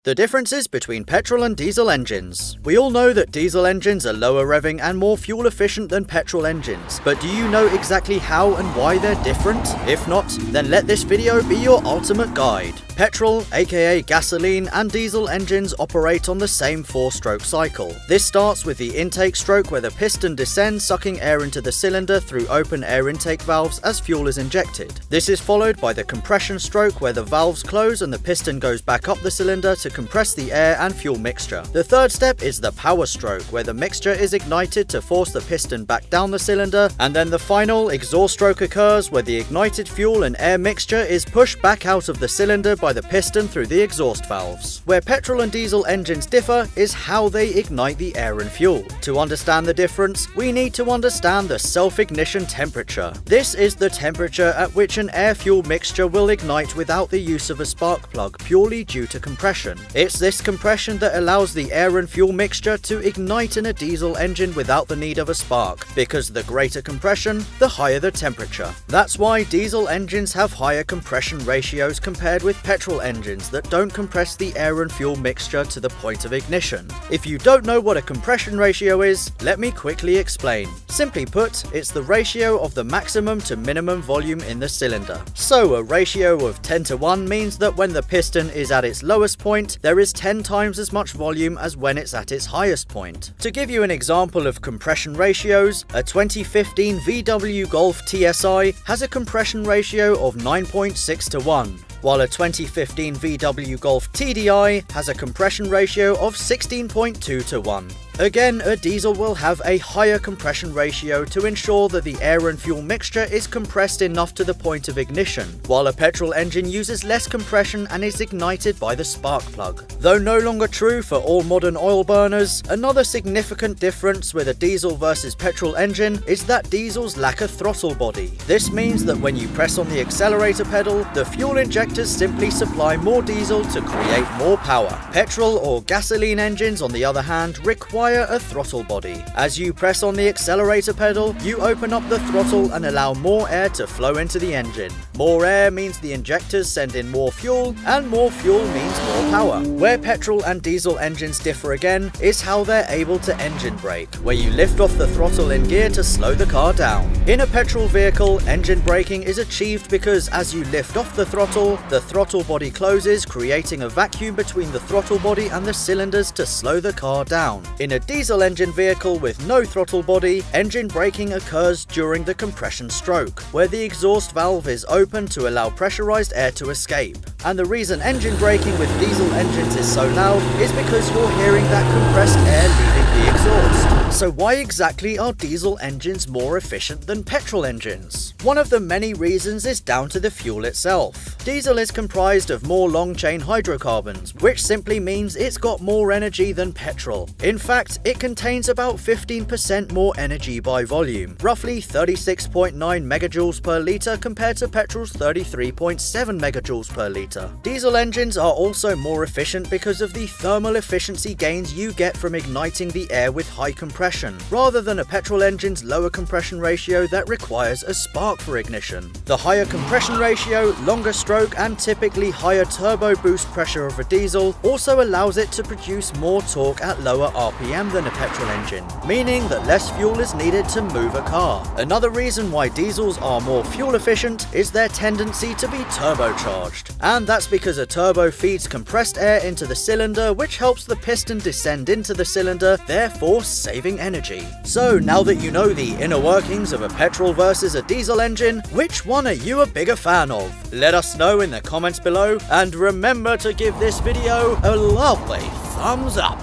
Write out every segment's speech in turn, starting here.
The differences between petrol and diesel engines. We all know that diesel engines are lower revving and more fuel efficient than petrol engines, but do you know exactly how and why they're different? If not, then let this video be your ultimate guide. Petrol, aka gasoline, and diesel engines operate on the same 4-stroke cycle. This starts with the intake stroke where the piston descends, sucking air into the cylinder through open air intake valves as fuel is injected. This is followed by the compression stroke where the valves close and the piston goes back up the cylinder to compress the air and fuel mixture. The third step is the power stroke where the mixture is ignited to force the piston back down the cylinder, and then the final exhaust stroke occurs where the ignited fuel and air mixture is pushed back out of the cylinder by the piston through the exhaust valves. Where petrol and diesel engines differ is how they ignite the air and fuel. To understand the difference, we need to understand the self-ignition temperature. This is the temperature at which an air-fuel mixture will ignite without the use of a spark plug purely due to compression. It's this compression that allows the air and fuel mixture to ignite in a diesel engine without the need of a spark, because the greater compression, the higher the temperature. That's why diesel engines have higher compression ratios compared with petrol engines that don't compress the air and fuel mixture to the point of ignition. If you don't know what a compression ratio is, let me quickly explain. Simply put, it's the ratio of the maximum to minimum volume in the cylinder. So a ratio of 10:1 means that when the piston is at its lowest point, there is 10 times as much volume as when it's at its highest point. To give you an example of compression ratios, a 2015 VW Golf TSI has a compression ratio of 9.6:1. while a 2015 VW Golf TDI has a compression ratio of 16.2:1. Again, a diesel will have a higher compression ratio to ensure that the air and fuel mixture is compressed enough to the point of ignition, while a petrol engine uses less compression and is ignited by the spark plug. Though no longer true for all modern oil burners, another significant difference with a diesel versus petrol engine is that diesels lack a throttle body. This means that when you press on the accelerator pedal, the fuel injectors simply supply more diesel to create more power. Petrol or gasoline engines, on the other hand, require a throttle body. As you press on the accelerator pedal, you open up the throttle and allow more air to flow into the engine. More air means the injectors send in more fuel, and more fuel means more power. Where petrol and diesel engines differ again is how they're able to engine brake, where you lift off the throttle in gear to slow the car down. In a petrol vehicle, engine braking is achieved because as you lift off the throttle body closes, creating a vacuum between the throttle body and the cylinders to slow the car down. In a diesel engine vehicle with no throttle body, engine braking occurs during the compression stroke, where the exhaust valve is open to allow pressurized air to escape. And the reason engine braking with diesel engines is so loud is because you're hearing that compressed air leaving the exhaust. So why exactly are diesel engines more efficient than petrol engines? One of the many reasons is down to the fuel itself. Diesel is comprised of more long-chain hydrocarbons, which simply means it's got more energy than petrol. In fact, it contains about 15% more energy by volume, roughly 36.9 megajoules per litre compared to petrol's 33.7 megajoules per litre. Diesel engines are also more efficient because of the thermal efficiency gains you get from igniting the air with high compression, rather than a petrol engine's lower compression ratio that requires a spark for ignition. The higher compression ratio, longer stroke, and typically higher turbo boost pressure of a diesel also allows it to produce more torque at lower RPM than a petrol engine, meaning that less fuel is needed to move a car. Another reason why diesels are more fuel efficient is their tendency to be turbocharged, and that's because a turbo feeds compressed air into the cylinder, which helps the piston descend into the cylinder, therefore saving energy. So now that you know the inner workings of a petrol versus a diesel engine, which one are you a bigger fan of? Let us know in the comments below, and remember to give this video a lovely thumbs up.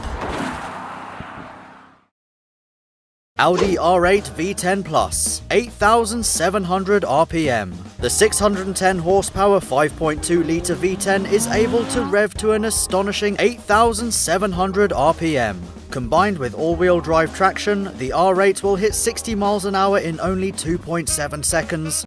Audi R8 V10 Plus, 8,700 RPM. The 610 horsepower 5.2 litre V10 is able to rev to an astonishing 8,700 RPM. Combined with all-wheel drive traction, the R8 will hit 60 miles an hour in only 2.7 seconds,